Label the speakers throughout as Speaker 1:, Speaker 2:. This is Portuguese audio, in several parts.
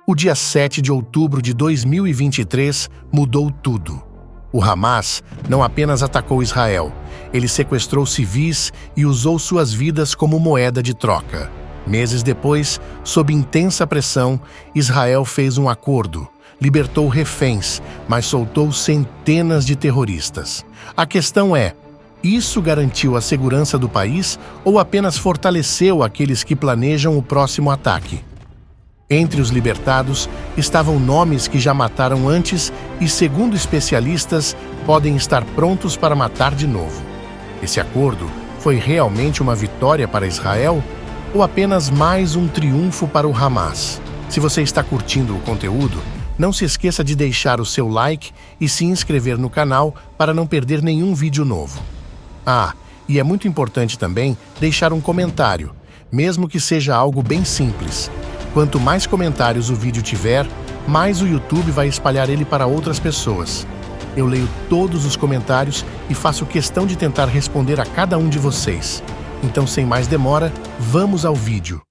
Speaker 1: O dia 7 de outubro de 2023 mudou tudo. O Hamas não apenas atacou Israel, ele sequestrou civis e usou suas vidas como moeda de troca. Meses depois, sob intensa pressão, Israel fez um acordo, libertou reféns, mas soltou centenas de terroristas. A questão é: isso garantiu a segurança do país ou apenas fortaleceu aqueles que planejam o próximo ataque? Entre os libertados estavam nomes que já mataram antes e, segundo especialistas, podem estar prontos para matar de novo. Esse acordo foi realmente uma vitória para Israel ou apenas mais um triunfo para o Hamas? Se você está curtindo o conteúdo, não se esqueça de deixar o seu like e se inscrever no canal para não perder nenhum vídeo novo. E é muito importante também deixar um comentário, mesmo que seja algo bem simples. Quanto mais comentários o vídeo tiver, mais o YouTube vai espalhar ele para outras pessoas. Eu leio todos os comentários e faço questão de tentar responder a cada um de vocês. Então, sem mais demora, vamos ao vídeo.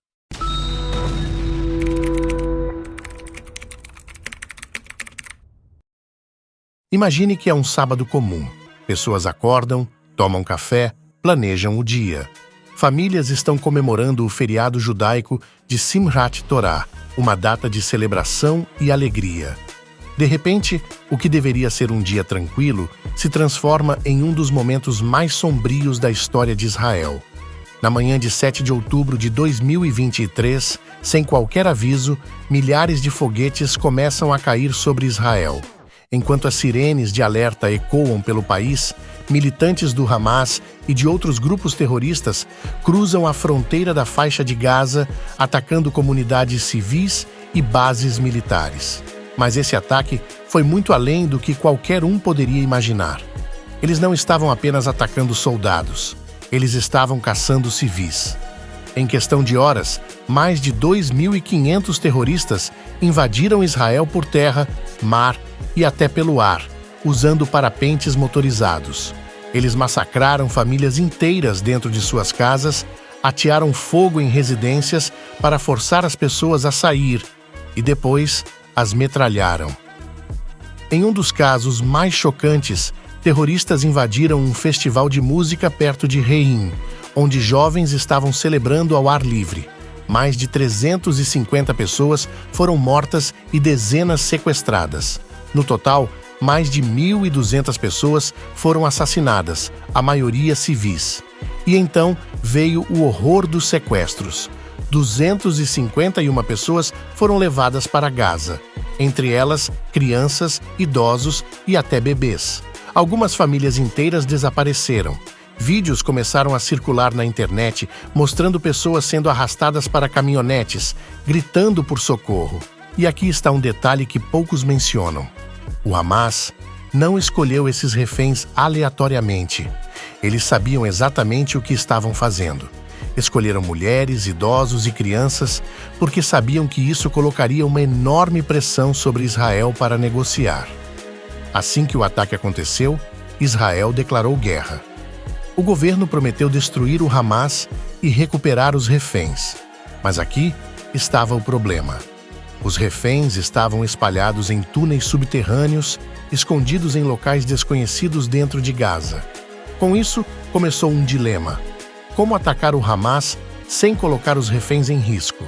Speaker 1: Imagine que é um sábado comum. Pessoas acordam, tomam café, planejam o dia. Famílias estão comemorando o feriado judaico de Simchat Torah, uma data de celebração e alegria. De repente, o que deveria ser um dia tranquilo se transforma em um dos momentos mais sombrios da história de Israel. Na manhã de 7 de outubro de 2023, sem qualquer aviso, milhares de foguetes começam a cair sobre Israel. Enquanto as sirenes de alerta ecoam pelo país, militantes do Hamas e de outros grupos terroristas cruzam a fronteira da faixa de Gaza, atacando comunidades civis e bases militares. Mas esse ataque foi muito além do que qualquer um poderia imaginar. Eles não estavam apenas atacando soldados, eles estavam caçando civis. Em questão de horas, mais de 2.500 terroristas invadiram Israel por terra, mar e até pelo ar, usando parapentes motorizados. Eles massacraram famílias inteiras dentro de suas casas, atearam fogo em residências para forçar as pessoas a sair e depois as metralharam. Em um dos casos mais chocantes, terroristas invadiram um festival de música perto de Reim, onde jovens estavam celebrando ao ar livre. Mais de 350 pessoas foram mortas e dezenas sequestradas. No total, mais de 1.200 pessoas foram assassinadas, a maioria civis. E então veio o horror dos sequestros. 251 pessoas foram levadas para Gaza, entre elas crianças, idosos e até bebês. Algumas famílias inteiras desapareceram. Vídeos começaram a circular na internet mostrando pessoas sendo arrastadas para caminhonetes, gritando por socorro. E aqui está um detalhe que poucos mencionam. O Hamas não escolheu esses reféns aleatoriamente. Eles sabiam exatamente o que estavam fazendo. Escolheram mulheres, idosos e crianças porque sabiam que isso colocaria uma enorme pressão sobre Israel para negociar. Assim que o ataque aconteceu, Israel declarou guerra. O governo prometeu destruir o Hamas e recuperar os reféns. Mas aqui estava o problema. Os reféns estavam espalhados em túneis subterrâneos, escondidos em locais desconhecidos dentro de Gaza. Com isso, começou um dilema. Como atacar o Hamas sem colocar os reféns em risco?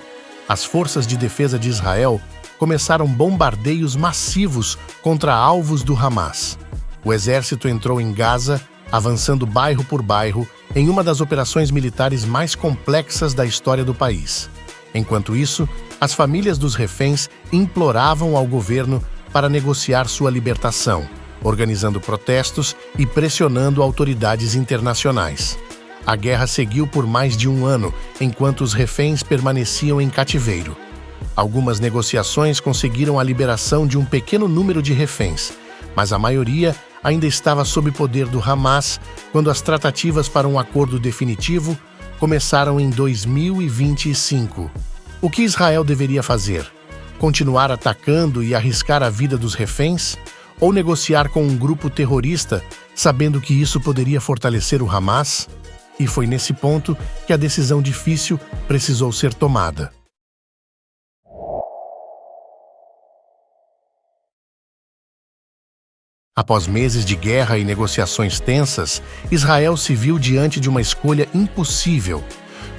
Speaker 1: As forças de defesa de Israel começaram bombardeios massivos contra alvos do Hamas. O exército entrou em Gaza, avançando bairro por bairro, em uma das operações militares mais complexas da história do país. Enquanto isso, as famílias dos reféns imploravam ao governo para negociar sua libertação, organizando protestos e pressionando autoridades internacionais. A guerra seguiu por mais de um ano, enquanto os reféns permaneciam em cativeiro. Algumas negociações conseguiram a liberação de um pequeno número de reféns, mas a maioria ainda estava sob poder do Hamas quando as tratativas para um acordo definitivo começaram em 2025. O que Israel deveria fazer? Continuar atacando e arriscar a vida dos reféns? Ou negociar com um grupo terrorista, sabendo que isso poderia fortalecer o Hamas? E foi nesse ponto que a decisão difícil precisou ser tomada. Após meses de guerra e negociações tensas, Israel se viu diante de uma escolha impossível: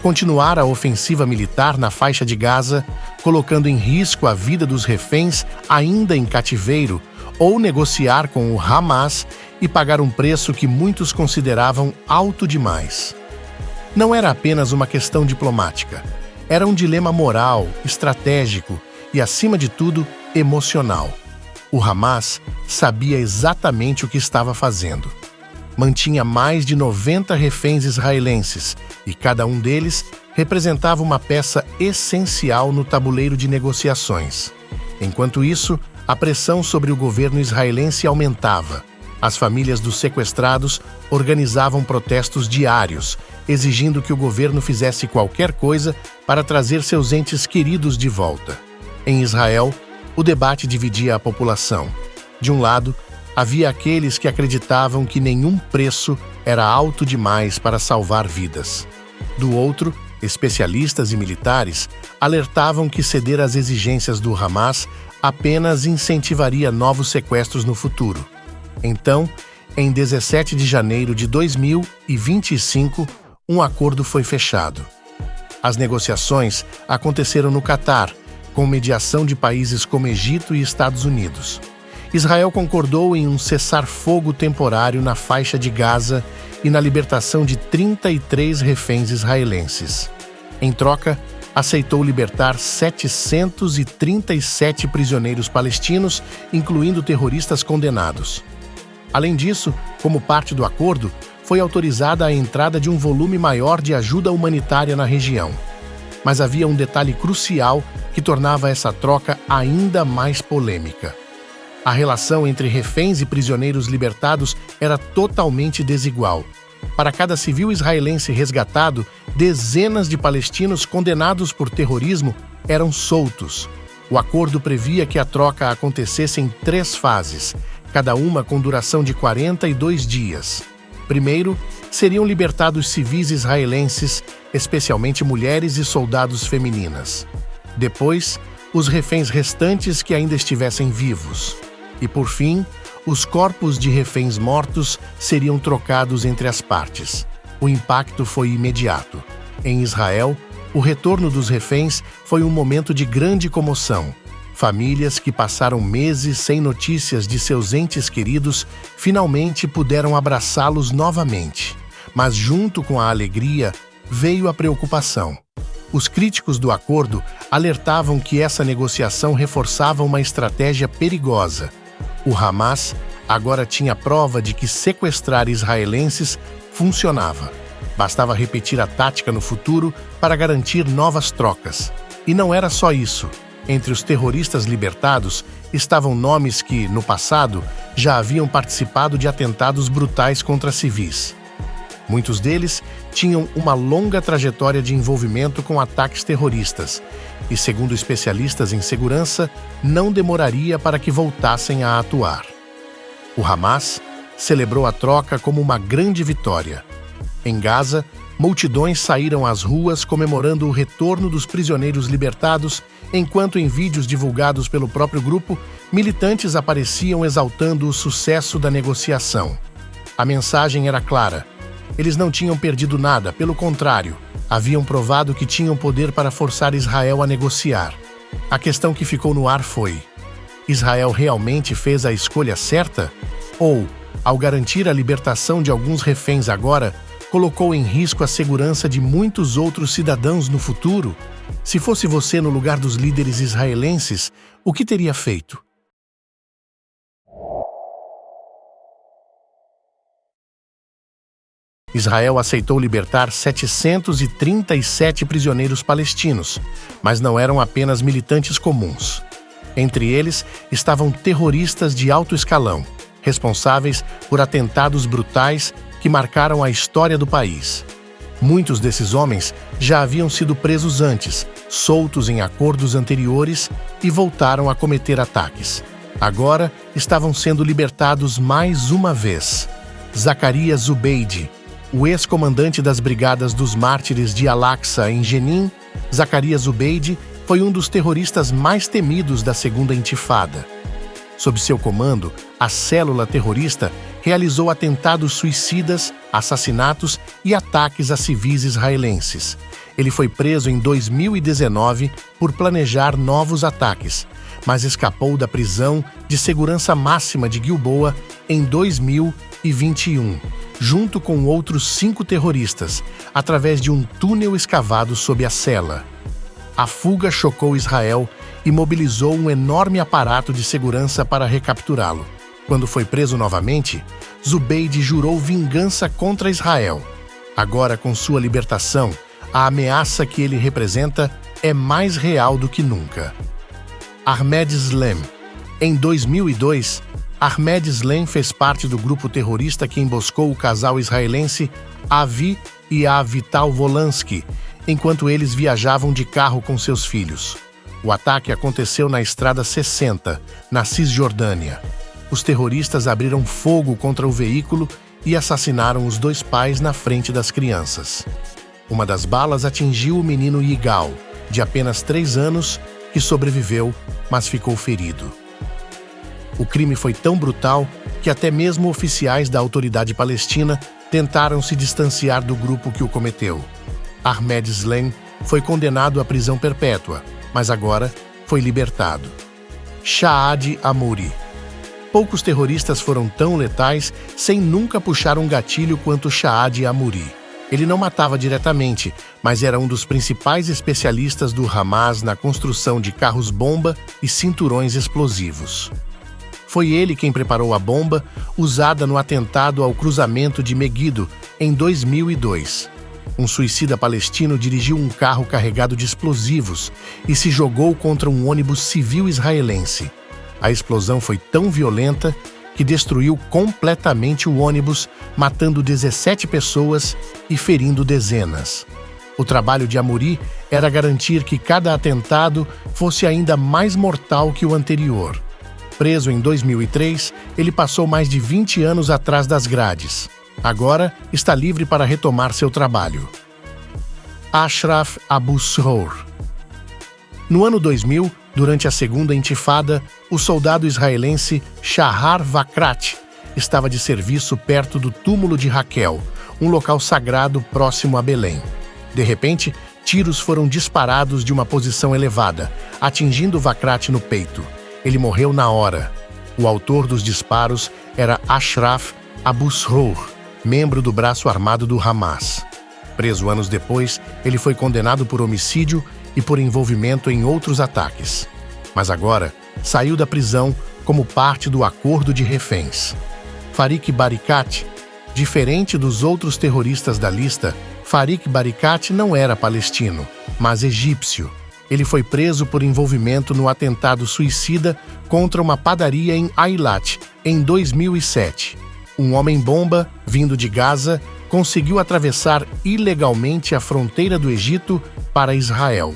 Speaker 1: continuar a ofensiva militar na faixa de Gaza, colocando em risco a vida dos reféns ainda em cativeiro, ou negociar com o Hamas e pagar um preço que muitos consideravam alto demais. Não era apenas uma questão diplomática, era um dilema moral, estratégico e, acima de tudo, emocional. O Hamas sabia exatamente o que estava fazendo. Mantinha mais de 90 reféns israelenses e cada um deles representava uma peça essencial no tabuleiro de negociações. Enquanto isso, a pressão sobre o governo israelense aumentava. As famílias dos sequestrados organizavam protestos diários, exigindo que o governo fizesse qualquer coisa para trazer seus entes queridos de volta. Em Israel, o debate dividia a população. De um lado, havia aqueles que acreditavam que nenhum preço era alto demais para salvar vidas. Do outro, especialistas e militares alertavam que ceder às exigências do Hamas apenas incentivaria novos sequestros no futuro. Então, em 17 de janeiro de 2025, um acordo foi fechado. As negociações aconteceram no Catar, com mediação de países como Egito e Estados Unidos. Israel concordou em um cessar-fogo temporário na faixa de Gaza e na libertação de 33 reféns israelenses. Em troca, aceitou libertar 737 prisioneiros palestinos, incluindo terroristas condenados. Além disso, como parte do acordo, foi autorizada a entrada de um volume maior de ajuda humanitária na região. Mas havia um detalhe crucial que tornava essa troca ainda mais polêmica. A relação entre reféns e prisioneiros libertados era totalmente desigual. Para cada civil israelense resgatado, dezenas de palestinos condenados por terrorismo eram soltos. O acordo previa que a troca acontecesse em 3 fases, cada uma com duração de 42 dias. Primeiro, seriam libertados civis israelenses, especialmente mulheres e soldados femininas. Depois, os reféns restantes que ainda estivessem vivos. E, por fim, os corpos de reféns mortos seriam trocados entre as partes. O impacto foi imediato. Em Israel, o retorno dos reféns foi um momento de grande comoção. Famílias que passaram meses sem notícias de seus entes queridos finalmente puderam abraçá-los novamente. Mas, junto com a alegria, veio a preocupação. Os críticos do acordo alertavam que essa negociação reforçava uma estratégia perigosa. O Hamas agora tinha prova de que sequestrar israelenses funcionava. Bastava repetir a tática no futuro para garantir novas trocas. E não era só isso. Entre os terroristas libertados estavam nomes que, no passado, já haviam participado de atentados brutais contra civis. Muitos deles tinham uma longa trajetória de envolvimento com ataques terroristas e, segundo especialistas em segurança, não demoraria para que voltassem a atuar. O Hamas celebrou a troca como uma grande vitória. Em Gaza, multidões saíram às ruas comemorando o retorno dos prisioneiros libertados, enquanto em vídeos divulgados pelo próprio grupo, militantes apareciam exaltando o sucesso da negociação. A mensagem era clara. Eles não tinham perdido nada, pelo contrário, haviam provado que tinham poder para forçar Israel a negociar. A questão que ficou no ar foi: Israel realmente fez a escolha certa? Ou, ao garantir a libertação de alguns reféns agora, colocou em risco a segurança de muitos outros cidadãos no futuro? Se fosse você no lugar dos líderes israelenses, o que teria feito? Israel aceitou libertar 737 prisioneiros palestinos, mas não eram apenas militantes comuns. Entre eles estavam terroristas de alto escalão, responsáveis por atentados brutais que marcaram a história do país. Muitos desses homens já haviam sido presos antes, soltos em acordos anteriores e voltaram a cometer ataques. Agora estavam sendo libertados mais uma vez. Zacarias Zubeidi, o ex-comandante das Brigadas dos Mártires de Al-Aqsa em Jenin, Zacarias Zubeidi foi um dos terroristas mais temidos da Segunda Intifada. Sob seu comando, a célula terrorista realizou atentados suicidas, assassinatos e ataques a civis israelenses. Ele foi preso em 2019 por planejar novos ataques, mas escapou da prisão de segurança máxima de Gilboa em 2021, junto com outros 5 terroristas, através de um túnel escavado sob a cela. A fuga chocou Israel e mobilizou um enorme aparato de segurança para recapturá-lo. Quando foi preso novamente, Zubeidi jurou vingança contra Israel. Agora, com sua libertação, a ameaça que ele representa é mais real do que nunca. Ahmed Slem. Em 2002, Ahmed Slem fez parte do grupo terrorista que emboscou o casal israelense Avi e Avital Volansky, enquanto eles viajavam de carro com seus filhos. O ataque aconteceu na Estrada 60, na Cisjordânia. Os terroristas abriram fogo contra o veículo e assassinaram os 2 pais na frente das crianças. Uma das balas atingiu o menino Yigal, de apenas 3 anos, que sobreviveu, mas ficou ferido. O crime foi tão brutal que até mesmo oficiais da autoridade palestina tentaram se distanciar do grupo que o cometeu. Ahmed Slem foi condenado à prisão perpétua, mas agora foi libertado. Shaad Amouri. Poucos terroristas foram tão letais sem nunca puxar um gatilho quanto Shaad Amouri. Ele não matava diretamente, mas era um dos principais especialistas do Hamas na construção de carros-bomba e cinturões explosivos. Foi ele quem preparou a bomba usada no atentado ao cruzamento de Meguido em 2002. Um suicida palestino dirigiu um carro carregado de explosivos e se jogou contra um ônibus civil israelense. A explosão foi tão violenta que destruiu completamente o ônibus, matando 17 pessoas e ferindo dezenas. O trabalho de Amouri era garantir que cada atentado fosse ainda mais mortal que o anterior. Preso em 2003, ele passou mais de 20 anos atrás das grades. Agora está livre para retomar seu trabalho. Ashraf Abu Srour. No ano 2000, durante a segunda intifada, o soldado israelense Shahar Vakrat estava de serviço perto do túmulo de Raquel, um local sagrado próximo a Belém. De repente, tiros foram disparados de uma posição elevada, atingindo Vakrat no peito. Ele morreu na hora. O autor dos disparos era Ashraf Abu Srour, membro do braço armado do Hamas. Preso anos depois, ele foi condenado por homicídio e por envolvimento em outros ataques. Mas agora, saiu da prisão como parte do acordo de reféns. Farik Barikat. Diferente dos outros terroristas da lista, Farik Barikat não era palestino, mas egípcio. Ele foi preso por envolvimento no atentado suicida contra uma padaria em Eilat, em 2007. Um homem-bomba, vindo de Gaza, conseguiu atravessar ilegalmente a fronteira do Egito para Israel.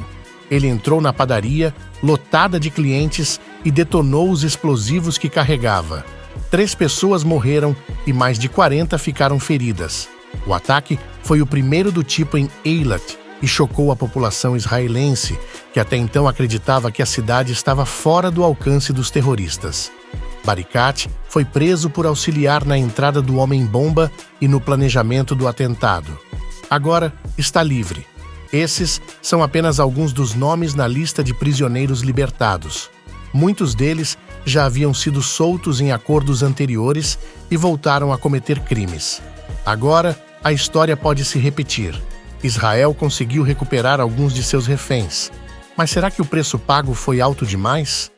Speaker 1: Ele entrou na padaria, lotada de clientes, e detonou os explosivos que carregava. 3 pessoas morreram e mais de 40 ficaram feridas. O ataque foi o primeiro do tipo em Eilat e chocou a população israelense, que até então acreditava que a cidade estava fora do alcance dos terroristas. Barikat foi preso por auxiliar na entrada do homem-bomba e no planejamento do atentado. Agora está livre. Esses são apenas alguns dos nomes na lista de prisioneiros libertados. Muitos deles já haviam sido soltos em acordos anteriores e voltaram a cometer crimes. Agora, a história pode se repetir. Israel conseguiu recuperar alguns de seus reféns. Mas será que o preço pago foi alto demais?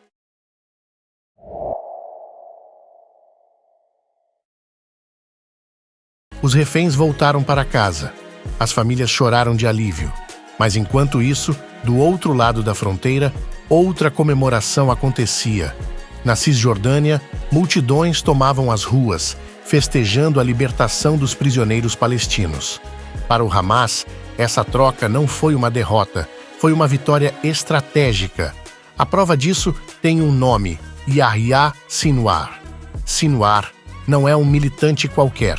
Speaker 1: Os reféns voltaram para casa. As famílias choraram de alívio. Mas enquanto isso, do outro lado da fronteira, outra comemoração acontecia. Na Cisjordânia, multidões tomavam as ruas, festejando a libertação dos prisioneiros palestinos. Para o Hamas, essa troca não foi uma derrota, foi uma vitória estratégica. A prova disso tem um nome: Yahya Sinwar. Sinwar não é um militante qualquer.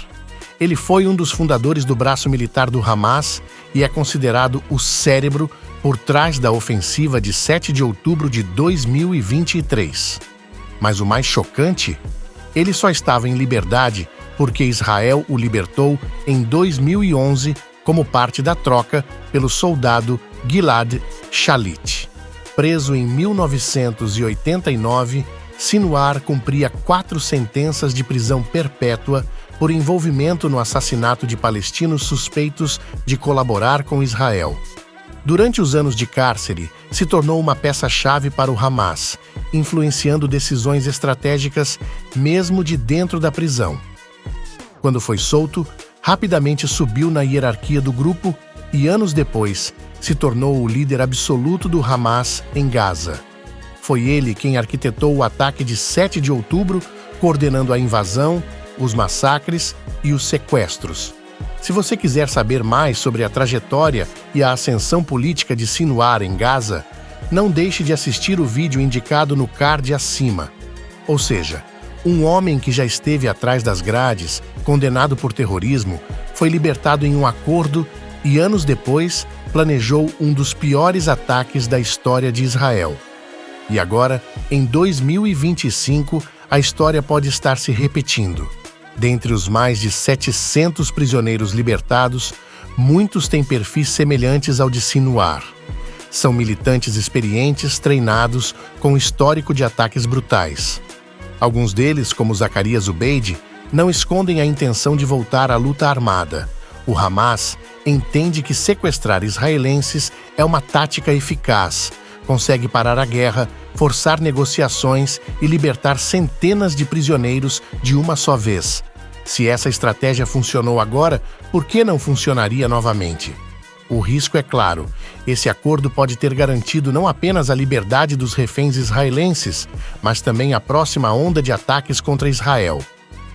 Speaker 1: Ele foi um dos fundadores do braço militar do Hamas e é considerado o cérebro por trás da ofensiva de 7 de outubro de 2023. Mas o mais chocante, ele só estava em liberdade porque Israel o libertou em 2011 como parte da troca pelo soldado Gilad Shalit. Preso em 1989, Sinwar cumpria 4 sentenças de prisão perpétua por envolvimento no assassinato de palestinos suspeitos de colaborar com Israel. Durante os anos de cárcere, se tornou uma peça-chave para o Hamas, influenciando decisões estratégicas mesmo de dentro da prisão. Quando foi solto, rapidamente subiu na hierarquia do grupo e, anos depois, se tornou o líder absoluto do Hamas em Gaza. Foi ele quem arquitetou o ataque de 7 de outubro, coordenando a invasão, os massacres e os sequestros. Se você quiser saber mais sobre a trajetória e a ascensão política de Sinwar em Gaza, não deixe de assistir o vídeo indicado no card acima. Ou seja, um homem que já esteve atrás das grades, condenado por terrorismo, foi libertado em um acordo e, anos depois, planejou um dos piores ataques da história de Israel. E agora, em 2025, a história pode estar se repetindo. Dentre os mais de 700 prisioneiros libertados, muitos têm perfis semelhantes ao de Sinwar. São militantes experientes, treinados, com histórico de ataques brutais. Alguns deles, como Zacarias Ubeidi, não escondem a intenção de voltar à luta armada. O Hamas entende que sequestrar israelenses é uma tática eficaz, consegue parar a guerra, forçar negociações e libertar centenas de prisioneiros de uma só vez. Se essa estratégia funcionou agora, por que não funcionaria novamente? O risco é claro. Esse acordo pode ter garantido não apenas a liberdade dos reféns israelenses, mas também a próxima onda de ataques contra Israel.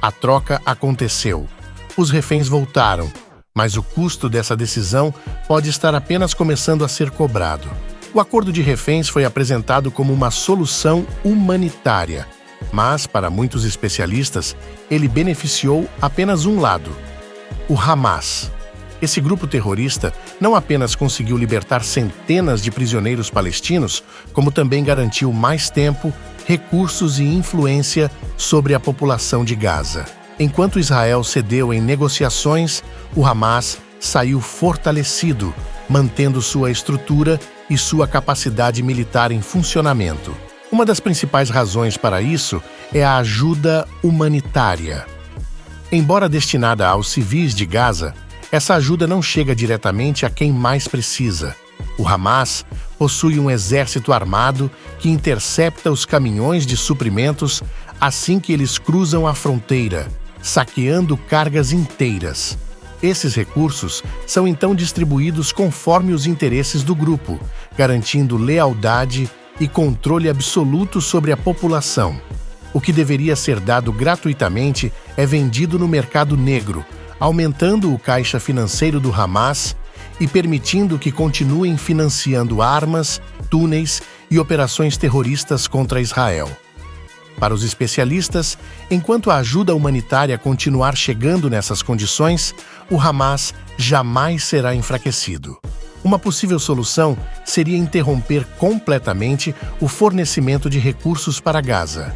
Speaker 1: A troca aconteceu. Os reféns voltaram, mas o custo dessa decisão pode estar apenas começando a ser cobrado. O acordo de reféns foi apresentado como uma solução humanitária, mas, para muitos especialistas, ele beneficiou apenas um lado: o Hamas. Esse grupo terrorista não apenas conseguiu libertar centenas de prisioneiros palestinos, como também garantiu mais tempo, recursos e influência sobre a população de Gaza. Enquanto Israel cedeu em negociações, o Hamas saiu fortalecido, mantendo sua estrutura e sua capacidade militar em funcionamento. Uma das principais razões para isso é a ajuda humanitária. Embora destinada aos civis de Gaza, essa ajuda não chega diretamente a quem mais precisa. O Hamas possui um exército armado que intercepta os caminhões de suprimentos assim que eles cruzam a fronteira, saqueando cargas inteiras. Esses recursos são então distribuídos conforme os interesses do grupo, garantindo lealdade e controle absoluto sobre a população. O que deveria ser dado gratuitamente é vendido no mercado negro, aumentando o caixa financeiro do Hamas e permitindo que continuem financiando armas, túneis e operações terroristas contra Israel. Para os especialistas, enquanto a ajuda humanitária continuar chegando nessas condições, o Hamas jamais será enfraquecido. Uma possível solução seria interromper completamente o fornecimento de recursos para Gaza.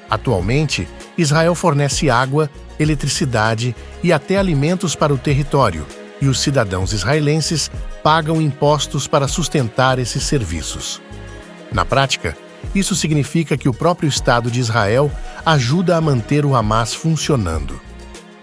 Speaker 1: Atualmente, Israel fornece água, eletricidade e até alimentos para o território, e os cidadãos israelenses pagam impostos para sustentar esses serviços. Na prática, isso significa que o próprio Estado de Israel ajuda a manter o Hamas funcionando.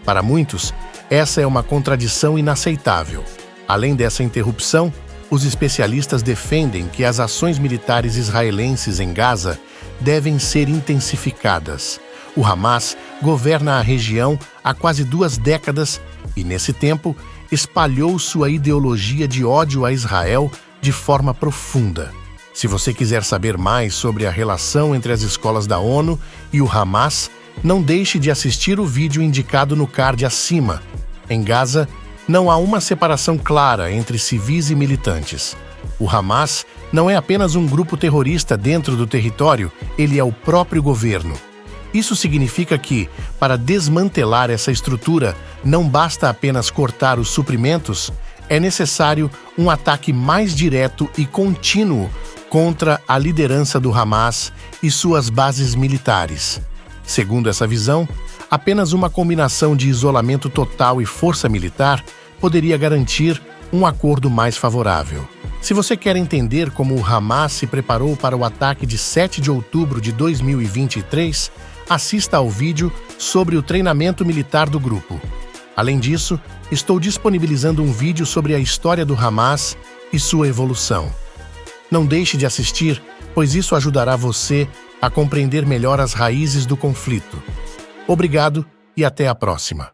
Speaker 1: Para muitos, essa é uma contradição inaceitável. Além dessa interrupção, os especialistas defendem que as ações militares israelenses em Gaza devem ser intensificadas. O Hamas governa a região há quase 2 décadas e, nesse tempo, espalhou sua ideologia de ódio a Israel de forma profunda. Se você quiser saber mais sobre a relação entre as escolas da ONU e o Hamas, não deixe de assistir o vídeo indicado no card acima. Em Gaza, não há uma separação clara entre civis e militantes. O Hamas não é apenas um grupo terrorista dentro do território, ele é o próprio governo. Isso significa que, para desmantelar essa estrutura, não basta apenas cortar os suprimentos, é necessário um ataque mais direto e contínuo contra a liderança do Hamas e suas bases militares. Segundo essa visão, apenas uma combinação de isolamento total e força militar poderia garantir um acordo mais favorável. Se você quer entender como o Hamas se preparou para o ataque de 7 de outubro de 2023, assista ao vídeo sobre o treinamento militar do grupo. Além disso, estou disponibilizando um vídeo sobre a história do Hamas e sua evolução. Não deixe de assistir, pois isso ajudará você a compreender melhor as raízes do conflito. Obrigado e até a próxima.